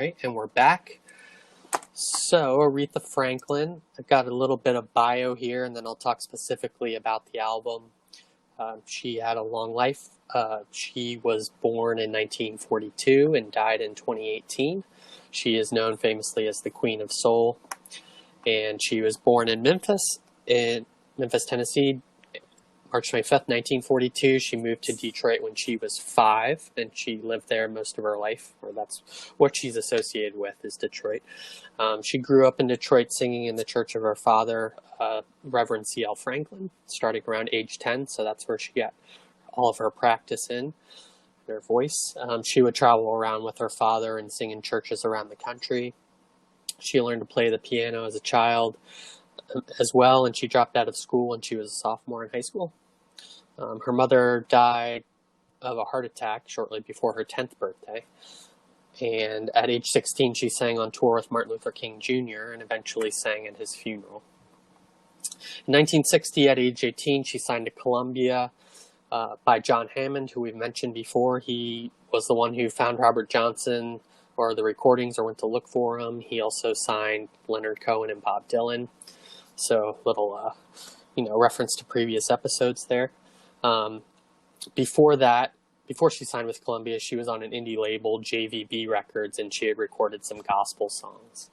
right, and we're back. So, Aretha Franklin, I've got a little bit of bio here, and then I'll talk specifically about the album. She had a long life. She was born in 1942 and died in 2018. She is known famously as the Queen of Soul, and she was born in Memphis, Tennessee, March 25th, 1942. She moved to Detroit when she was 5, and she lived there most of her life, or that's what she's associated with, is Detroit. She grew up in Detroit singing in the church of her father, Reverend C.L. Franklin, starting around age 10, so that's where she got all of her practice in, her voice. She would travel around with her father and sing in churches around the country. She learned to play the piano as a child as well, and she dropped out of school when she was a sophomore in high school. Her mother died of a heart attack shortly before her 10th birthday. And at age 16, she sang on tour with Martin Luther King Jr. and eventually sang at his funeral. In 1960, at age 18, she signed to Columbia by John Hammond, who we've mentioned before. He was the one who found Robert Johnson or the recordings or went to look for him. He also signed Leonard Cohen and Bob Dylan. So little, reference to previous episodes there. Before she signed with Columbia, she was on an indie label, JVB Records, and she had recorded some gospel songs.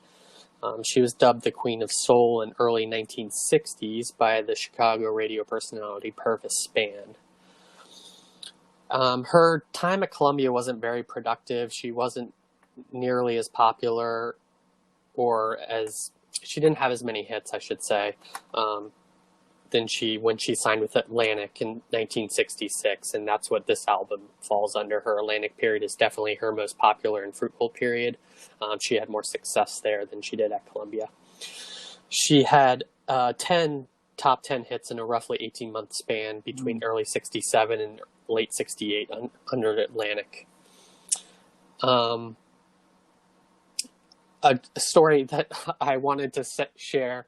She was dubbed the Queen of Soul in early 1960s by the Chicago radio personality Purvis Spann. Her time at Columbia wasn't very productive. She wasn't nearly as popular, she didn't have as many hits, I should say, than when she signed with Atlantic in 1966, and that's what this album falls under. Her Atlantic period is definitely her most popular and fruitful period. She had more success there than she did at Columbia. She had 10 top 10 hits in a roughly 18-month span between early 67 and late 68 under Atlantic. A story that I wanted to share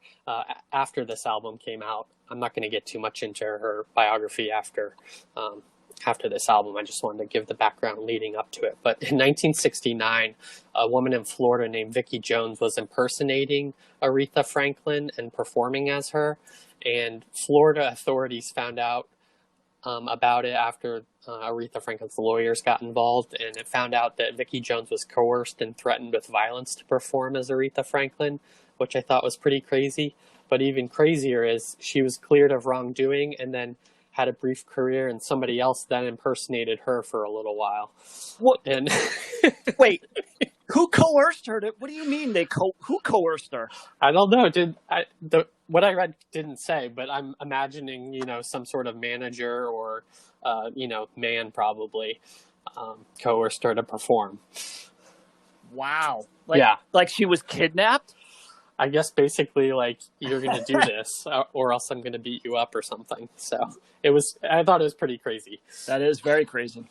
after this album came out. I'm not going to get too much into her biography after this album. I just wanted to give the background leading up to it. But in 1969, a woman in Florida named Vicki Jones was impersonating Aretha Franklin and performing as her. And Florida authorities found out about it after Aretha Franklin's lawyers got involved, and it found out that Vicki Jones was coerced and threatened with violence to perform as Aretha Franklin, which I thought was pretty crazy. But even crazier is she was cleared of wrongdoing and then had a brief career, and somebody else then impersonated her for a little while. What? And wait, who coerced her? What do you mean who coerced her? I don't know. What I read didn't say, but I'm imagining, some sort of manager or, man probably coerced her to perform. Wow. Yeah. Like she was kidnapped? I guess basically like, you're going to do this or else I'm going to beat you up or something. So I thought it was pretty crazy. That is very crazy.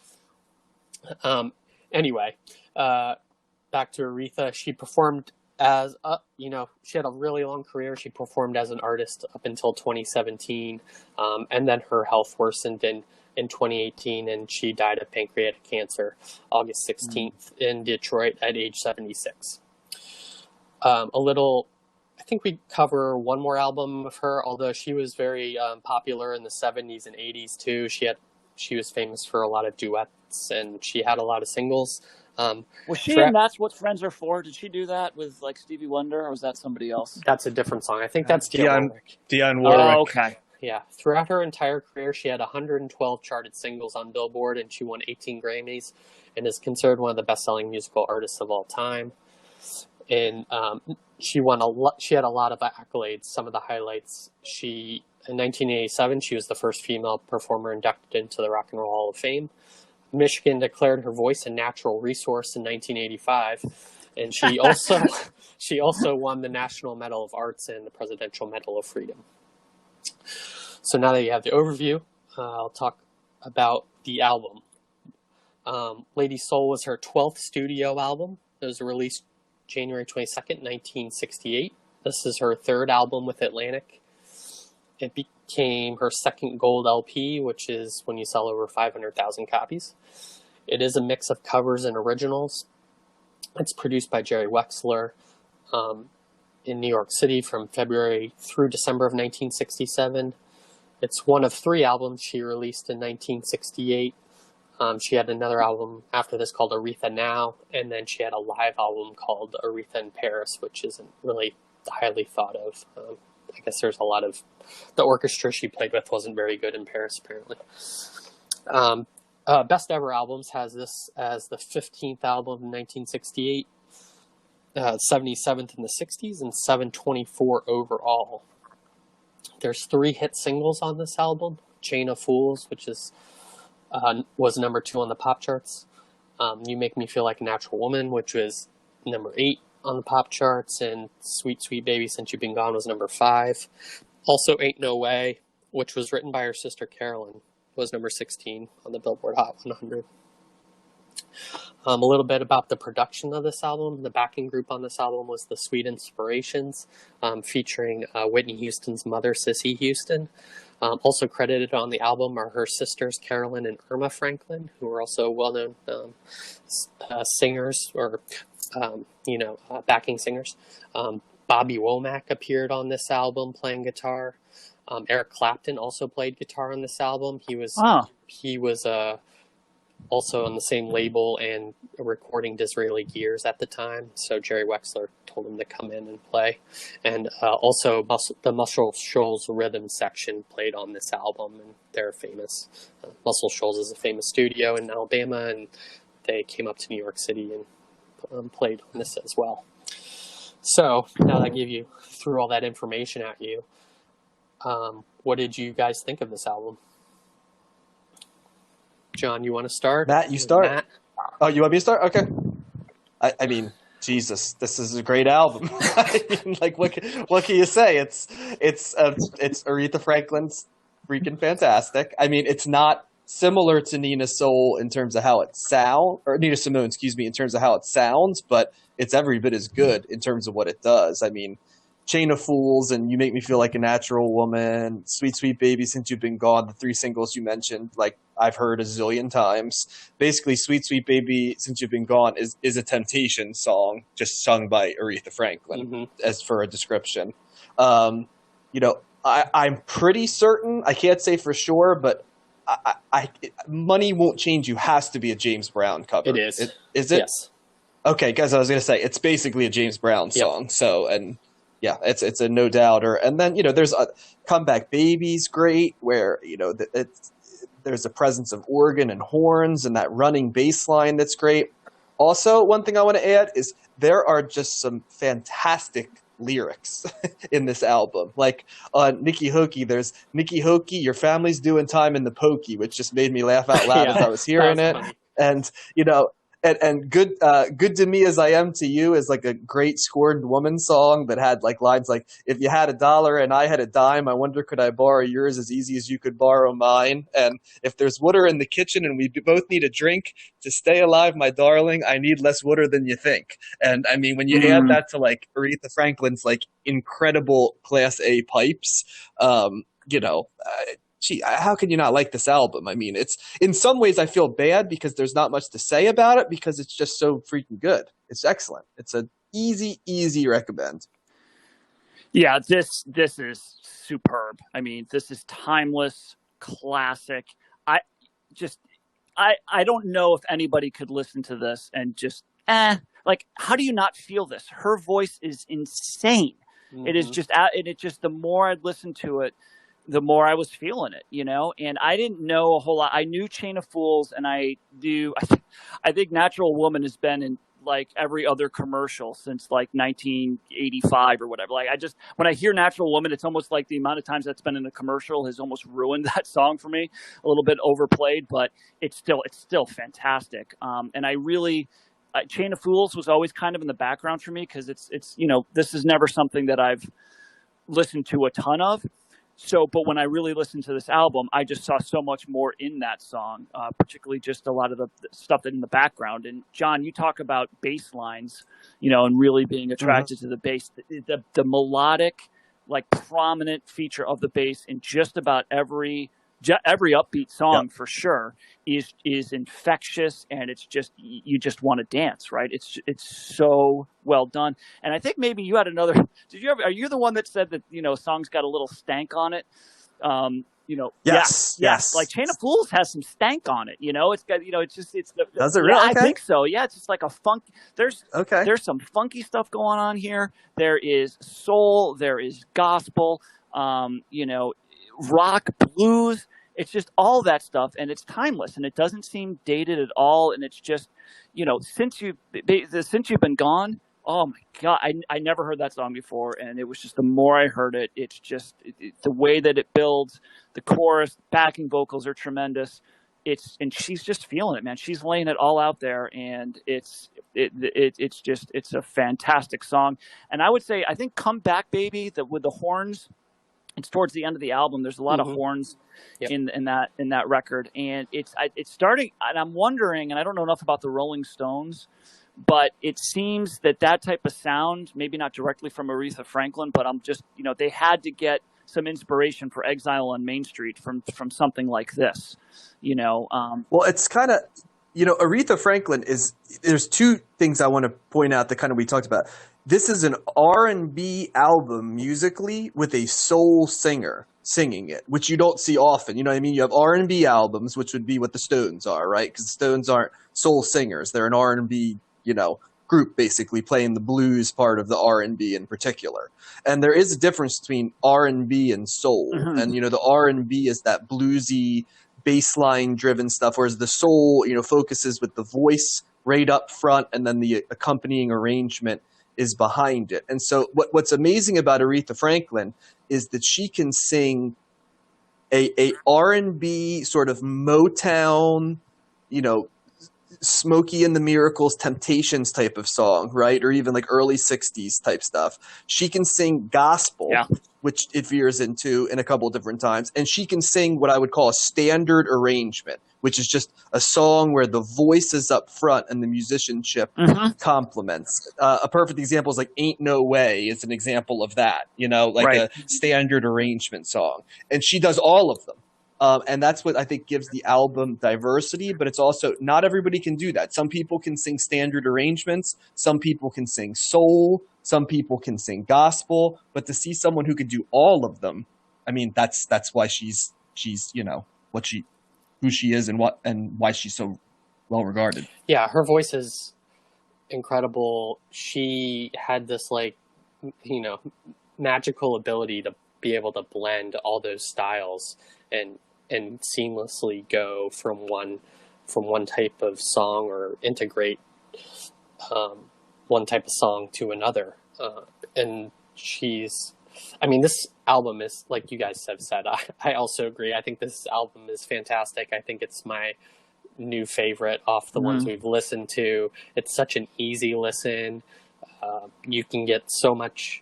Anyway, back to Aretha. She performed as, she had a really long career. She performed as an artist up until 2017. And then her health worsened in 2018 and she died of pancreatic cancer August 16th in Detroit at age 76. I think we cover one more album of her, although she was very popular in the 70s and 80s too. She was famous for a lot of duets and she had a lot of singles. Was she in That's What Friends Are For? Did she do that with like Stevie Wonder, or was that somebody else? That's a different song. I think that's Dionne Warwick. Oh, okay. Yeah. Throughout her entire career, she had 112 charted singles on Billboard, and she won 18 Grammys and is considered one of the best-selling musical artists of all time. And she had a lot of accolades. Some of the highlights, in 1987, she was the first female performer inducted into the Rock and Roll Hall of Fame. Michigan declared her voice a natural resource in 1985, and she also won the National Medal of Arts and the Presidential Medal of Freedom. So now that you have the overview, I'll talk about the album. Lady Soul was her 12th studio album. It was released January 22nd, 1968. This is her third album with Atlantic. It became her second gold LP, which is when you sell over 500,000 copies. It is a mix of covers and originals. It's produced by Jerry Wexler in New York City from February through December of 1967. It's one of 3 albums she released in 1968. She had another album after this called Aretha Now, and then she had a live album called Aretha in Paris, which isn't really highly thought of. I guess there's a lot of... The orchestra she played with wasn't very good in Paris, apparently. Best Ever Albums has this as the 15th album in 1968, 77th in the 60s, and 724 overall. There's 3 hit singles on this album. Chain of Fools, which is was number 2 on the pop charts. You Make Me Feel Like a Natural Woman, which was number 8 on the pop charts, and Sweet Sweet Baby Since You've Been Gone was number 5. Also Ain't No Way, which was written by her sister Carolyn, was number 16 on the Billboard Hot 100. A little bit about the production of this album. The backing group on this album was the Sweet Inspirations, featuring Whitney Houston's mother, Cissy Houston. Also credited on the album are her sisters, Carolyn and Irma Franklin, who are also well-known singers or, backing singers. Bobby Womack appeared on this album playing guitar. Eric Clapton also played guitar on this album. He was also on the same label and recording Disraeli Gears at the time, so Jerry Wexler told him to come in and play. And also the Muscle Shoals rhythm section played on this album, and they're famous. Muscle Shoals is a famous studio in Alabama, and they came up to New York City and played on this as well. So now that I threw all that information at you, what did you guys think of this album? John, you want to start? Matt, you start. Matt? Oh, you want me to start? Okay. I mean, Jesus, this is a great album. I mean, like, what can you say? It's Aretha Franklin's freaking fantastic. I mean, it's not similar to Nina Soul in terms of how it sounds, or Nina Simone, excuse me, in terms of how it sounds, but it's every bit as good in terms of what it does. I mean, Chain of Fools and You Make Me Feel Like a Natural Woman, Sweet Sweet Baby Since You've Been Gone, the 3 singles you mentioned, like I've heard a zillion times. Basically, Sweet Sweet Baby Since You've Been Gone is a Temptation song just sung by Aretha Franklin, as for a description. I'm pretty certain, I can't say for sure, but Money Won't Change You has to be a James Brown cover. It is. Is it? Yes. Okay, guys, I was going to say, it's basically a James Brown song, so, and... Yeah, it's a no doubter. And then, there's a Comeback Baby's great, where, there's a presence of organ and horns and that running bass line that's great. Also, one thing I want to add is there are just some fantastic lyrics in this album. Like on Nikki Hokey, there's Nikki Hokey, your family's doing time in the pokey, which just made me laugh out loud as I was hearing it. Funny. And, And good to me as I am to you is like a great scorned woman song that had like lines like, if you had $1 and I had a dime, I wonder could I borrow yours as easy as you could borrow mine? And if there's water in the kitchen and we both need a drink to stay alive, my darling, I need less water than you think. And I mean, when you add that to like Aretha Franklin's like incredible Class A pipes, gee, how can you not like this album? I mean, it's in some ways I feel bad because there's not much to say about it because it's just so freaking good. It's excellent. It's an easy recommend. Yeah, this is superb. I mean, this is timeless, classic. I don't know if anybody could listen to this and just like, how do you not feel this? Her voice is insane. It is just, the more I'd listen to it, the more I was feeling it, and I didn't know a whole lot. I knew Chain of Fools, and I think Natural Woman has been in like every other commercial since like 1985 or whatever. Like when I hear Natural Woman, it's almost like the amount of times that's been in a commercial has almost ruined that song for me. A little bit overplayed, but it's still fantastic. And I really, Chain of Fools was always kind of in the background for me because it's this is never something that I've listened to a ton of. So, but when I really listened to this album, I just saw so much more in that song, particularly just a lot of the stuff that in the background. And John, you talk about bass lines, and really being attracted to the bass, the melodic, like prominent feature of the bass in just about every every upbeat song Yep. for sure is infectious, and it's just, you just want to dance, right? It's so well done. And I think maybe you had another. Are you the one that said that, a song's got a little stank on it? Yes. Yeah. Yes. Like Chain of Fools has some stank on it. It's got, Does it yeah, really? I Okay. think so. Yeah, it's just like a funk. There's Okay. some funky stuff going on here. There is soul. There is gospel. Rock, blues. It's just all that stuff, and it's timeless, and it doesn't seem dated at all. And it's just, since you've been gone. Oh my God, I never heard that song before, and it was just, the more I heard it, it's just the way that it builds, the chorus, backing vocals are tremendous. And she's just feeling it, man. She's laying it all out there, and it's a fantastic song. And I would say, I think "Come Back Baby," with the horns, it's towards the end of the album. There's a lot of horns in that record, and it's starting. And I'm wondering, and I don't know enough about the Rolling Stones, but it seems that type of sound, maybe not directly from Aretha Franklin, but I'm just, they had to get some inspiration for "Exile on Main Street" from something like this, Well, it's kind of, Aretha Franklin there's two things I want to point out that kind of we talked about. This is an R&B album musically with a soul singer singing it, which you don't see often. You know what I mean? You have R&B albums, which would be what the Stones are, right? Because the Stones aren't soul singers. They're an R&B, group basically playing the blues part of the R&B in particular. And there is a difference between R&B and soul. Mm-hmm. And, the R&B is that bluesy, baseline driven stuff, whereas the soul, focuses with the voice right up front, and then the accompanying arrangement is behind it. And so what's amazing about Aretha Franklin is that she can sing a R&B sort of Motown, Smokey and the Miracles, Temptations type of song, right? Or even like early 60s type stuff. She can sing gospel, which it veers into in a couple of different times. And she can sing what I would call a standard arrangement, which is just a song where the voice is up front and the musicianship complements. A perfect example is like "Ain't No Way" is an example of that, a standard arrangement song. And she does all of them. And that's what I think gives the album diversity, but it's also not everybody can do that. Some people can sing standard arrangements. Some people can sing soul. Some people can sing gospel. But to see someone who can do all of them, I mean, that's why she's who she is and why she's so well regarded. Yeah, her voice is incredible. She had this magical ability to be able to blend all those styles and seamlessly go from one type of song, or integrate one type of song to another. And this album is, like you guys have said, I also agree. I think this album is fantastic. I think it's my new favorite off the ones we've listened to. It's such an easy listen. You can get so much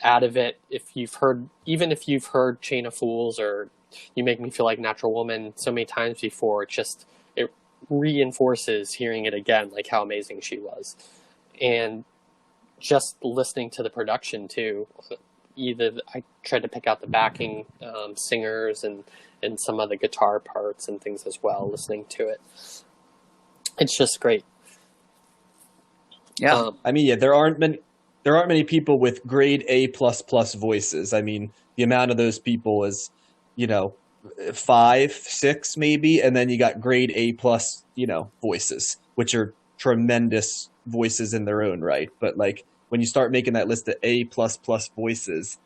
out of it even if you've heard Chain of Fools or You Make Me Feel Like Natural Woman so many times before. It reinforces hearing it again, like how amazing she was. And just listening to the production too, I tried to pick out the backing singers and some of the guitar parts and things as well, listening to it. It's just great. Yeah. There aren't many people with grade A++ voices. I mean, the amount of those people is, 5, 6 maybe, and then you got grade A+, voices, which are tremendous voices in their own right. But when you start making that list of A++ voices,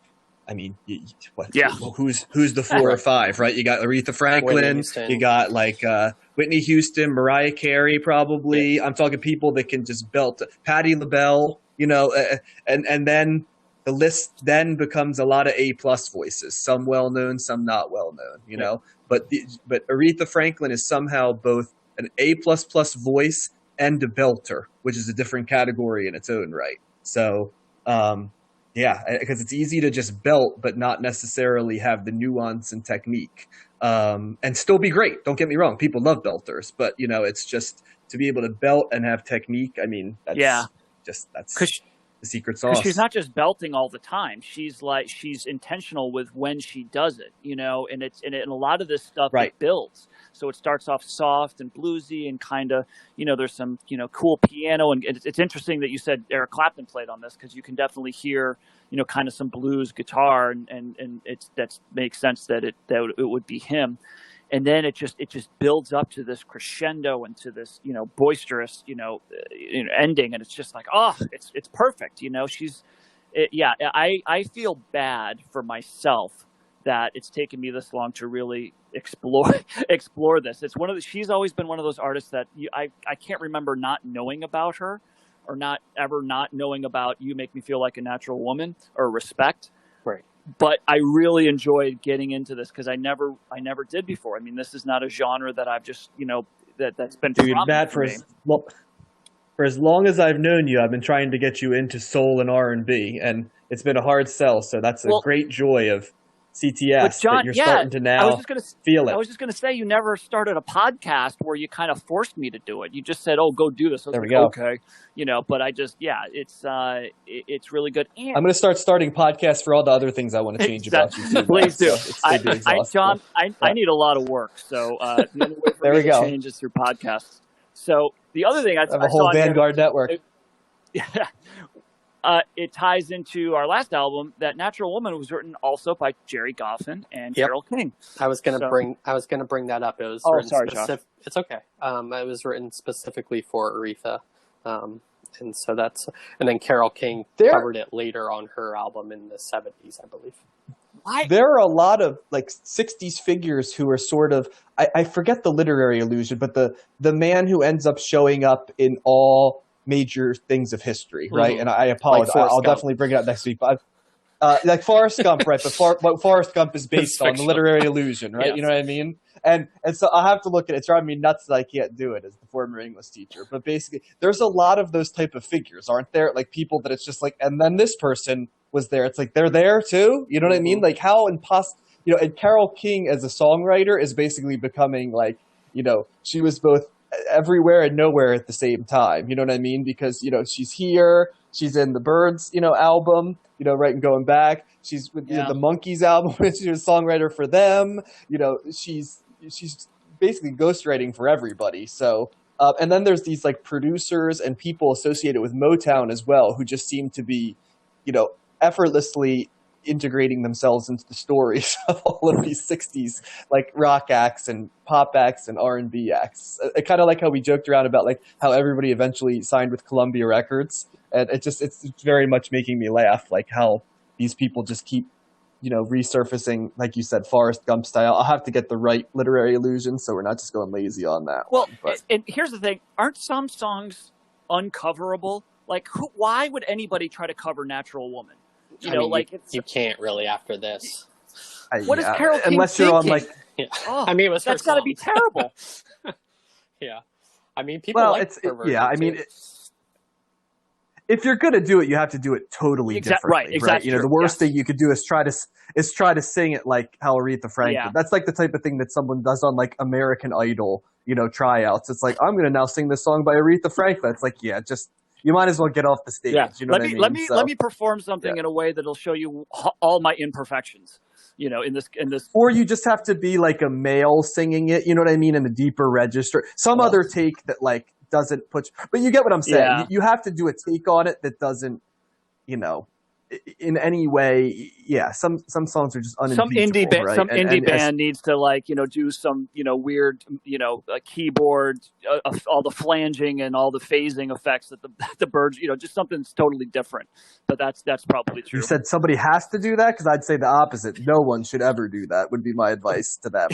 I mean, who's the 4 or 5, right? You got Aretha Franklin, you got Whitney Houston, Mariah Carey, probably. Yeah. I'm talking people that can just belt. Patti LaBelle, and then the list then becomes a lot of A+ voices, some well known, some not well known, But Aretha Franklin is somehow both an A++ voice and a belter, which is a different category in its own right. So, because it's easy to just belt, but not necessarily have the nuance and technique, and still be great. Don't get me wrong. People love belters, but it's just to be able to belt and have technique. I mean, that's the secret Because sauce. she's not just belting all the time. She's intentional with when she does it, and a lot of this stuff Right. it builds. So it starts off soft and bluesy and kind of, there's some, cool piano. And it's interesting that you said Eric Clapton played on this, because you can definitely hear, kind of some blues guitar, and that makes sense that it would be him. And then it just builds up to this crescendo and to this, boisterous, ending. And it's just like, oh, it's perfect. I feel bad for myself that it's taken me this long to really explore this. It's she's always been one of those artists that I can't remember not knowing about her, or not knowing about You Make Me Feel Like a Natural Woman or Respect. Right. But I really enjoyed getting into this, because I never did before. I mean, this is not a genre that I've just, that's been Matt, for as long as I've known you, I've been trying to get you into soul and R&B, and it's been a hard sell. So that's a great joy of CTS, John, that you're starting to now feel it. I was just going to say, you never started a podcast where you kind of forced me to do it. You just said, "Oh, go do this." I was like, okay, But I just, it's really good. And I'm going to starting podcasts for all the other things I want to change about you too. Please do. John, I need a lot of work, so the only way for me to change is through podcasts. So the other thing I have a whole Vanguard network. It ties into our last album. That Natural Woman was written also by Jerry Goffin and Carole King. I was gonna bring that up. It was Josh. It's okay. It was written specifically for Aretha, and so and then Carole King covered it later on her album in the 70s, I believe. There are a lot of 60s figures who are sort of, I forget the literary allusion, but the man who ends up showing up in all major things of history, right? And I apologize. I'll definitely bring it up next week. But like Forrest Gump, right? But what Forrest Gump is based on, the literary illusion, right? Yes. You know what I mean? And so I have to look at it. It's driving me nuts that I can't do it as the former English teacher. But basically, there's a lot of those type of figures, aren't there? Like people that it's just like, and then this person was there. It's like they're there too. You know what I mean? Like how impossible. And Carole King as a songwriter is basically becoming she was both everywhere and nowhere at the same time. You know what I mean? Because she's here, she's in the Birds album, right, and going back, she's with the Monkees album, she's a songwriter for them. She's basically ghostwriting for everybody. So and then there's these producers and people associated with Motown as well, who just seem to be effortlessly integrating themselves into the stories of all of these 60s rock acts and pop acts and R&B acts. I kind of like how we joked around about how everybody eventually signed with Columbia Records, and it's very much making me laugh, how these people just keep resurfacing, like you said, Forrest Gump style. I'll have to get the right literary illusion, so we're not just going lazy on that. Well, and here's the thing: aren't some songs uncoverable? Why would anybody try to cover Natural Woman? You can't really after this. What is Carole King unless thinking? You're on Oh, I mean, it was that's got to be terrible. Yeah, I mean, people if you're going to do it, you have to do it totally differently, right? Exactly. Right? The worst thing you could do is try to sing it like how Aretha Franklin. Yeah. That's the type of thing that someone does on American Idol, tryouts. It's I'm going to now sing this song by Aretha Franklin. It's just. You might as well get off the stage. Yeah. You know what I mean? Let me perform something in a way that'll show you all my imperfections. In this. Or you just have to be a male singing it. You know what I mean? In a deeper register, some other take that doesn't put. But you get what I'm saying. Yeah. You have to do a take on it that doesn't, in any way. Yeah, some songs are just unimpeachable. Some indie band needs to do some weird keyboard, all the flanging and all the phasing effects that the Birds, just something that's totally different. But that's probably true. You said somebody has to do that, because I'd say the opposite. No one should ever do that. Would be my advice to them.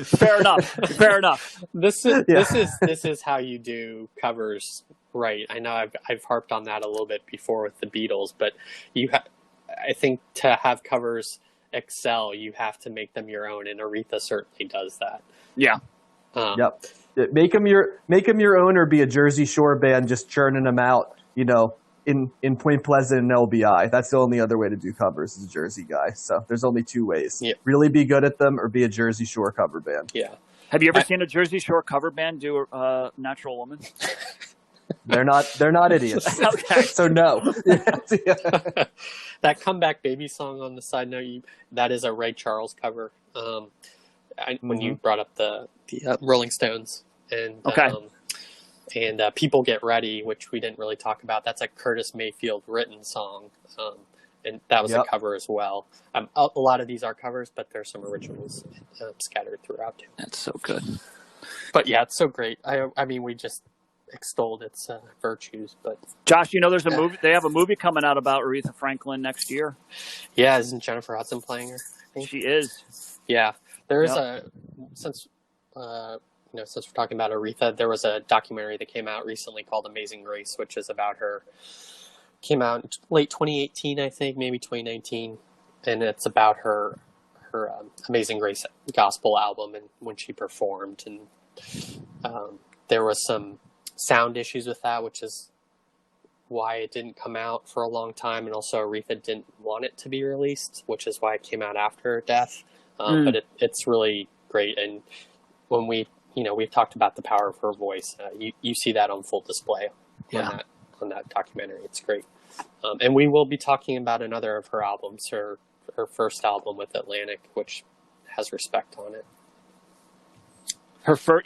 Fair enough. This is how you do covers. Right, I know I've harped on that a little bit before with the Beatles, but I think to have covers excel, you have to make them your own, and Aretha certainly does that. Yeah. Yep. Make them your own, or be a Jersey Shore band just churning them out. In Point Pleasant and LBI. That's the only other way to do covers as a Jersey guy. So there's only two ways: really be good at them, or be a Jersey Shore cover band. Yeah. Have you ever seen a Jersey Shore cover band do Natural Woman? They're not idiots. Okay. So no. That Comeback Baby song on the side note, that is a Ray Charles cover. When you brought up the Rolling Stones and People Get Ready, which we didn't really talk about, that's a Curtis Mayfield written song, and that was a cover as well. A lot of these are covers, but there's some originals scattered throughout too. That's so good. But yeah, it's so great. I mean, we just extolled its virtues. But Josh, there's a movie. They have a movie coming out about Aretha Franklin next year. Yeah, isn't Jennifer Hudson playing her? I think she is. Yeah, there is since we're talking about Aretha, there was a documentary that came out recently called Amazing Grace, which is about her. Came out in late 2018, I think, maybe 2019, and it's about her Amazing Grace gospel album and when she performed, and there was some sound issues with that, which is why it didn't come out for a long time, and also Aretha didn't want it to be released, which is why it came out after her death. But it's really great, and when we've talked about the power of her voice, you see that on full display on that documentary. It's great. And we will be talking about another of her albums, her first album with Atlantic, which has Respect on it.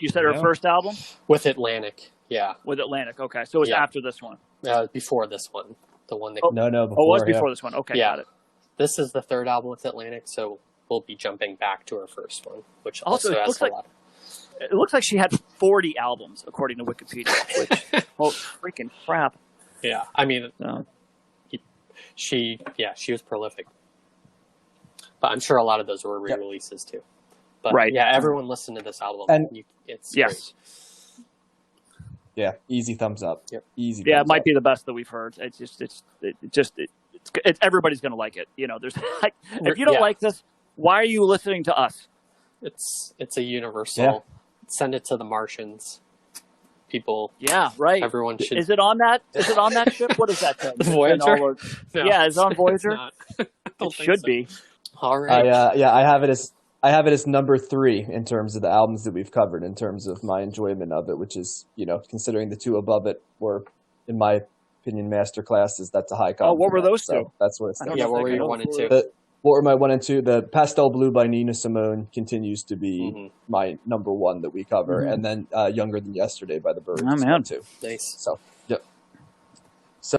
You said her first album? With Atlantic, yeah. With Atlantic, okay. So it was after this one? Before this one. The one that... No, before, it was before this one. Okay, got it. This is the third album with Atlantic, so we'll be jumping back to her first one, which also has a lot. It looks like she had 40 albums, according to Wikipedia, which, freaking crap. Yeah, I mean, she was prolific. But I'm sure a lot of those were re-releases too. But yeah, everyone listen to this album. And it's great. Yeah, easy thumbs up. Yep. Easy. Yeah, it might be the best that we've heard. It's everybody's going to like it. There's if you don't like this, why are you listening to us? It's a universal. Yeah. Send it to the Martians. People. Yeah, right. Everyone should. Is it on that? Is it on that ship? What is that thing? Voyager. No, yeah, it's on Voyager. It should be. All right. I have it as number 3 in terms of the albums that we've covered, in terms of my enjoyment of it, which is, considering the two above it were, in my opinion, masterclasses. That's a high compliment. Oh, what were those two? So that's what it's. Yeah, what were your 1 and 2? What were my 1 and 2? The Pastel Blue by Nina Simone continues to be my number 1 that we cover, and then Younger Than Yesterday by the Byrds. Oh man, too. Nice. So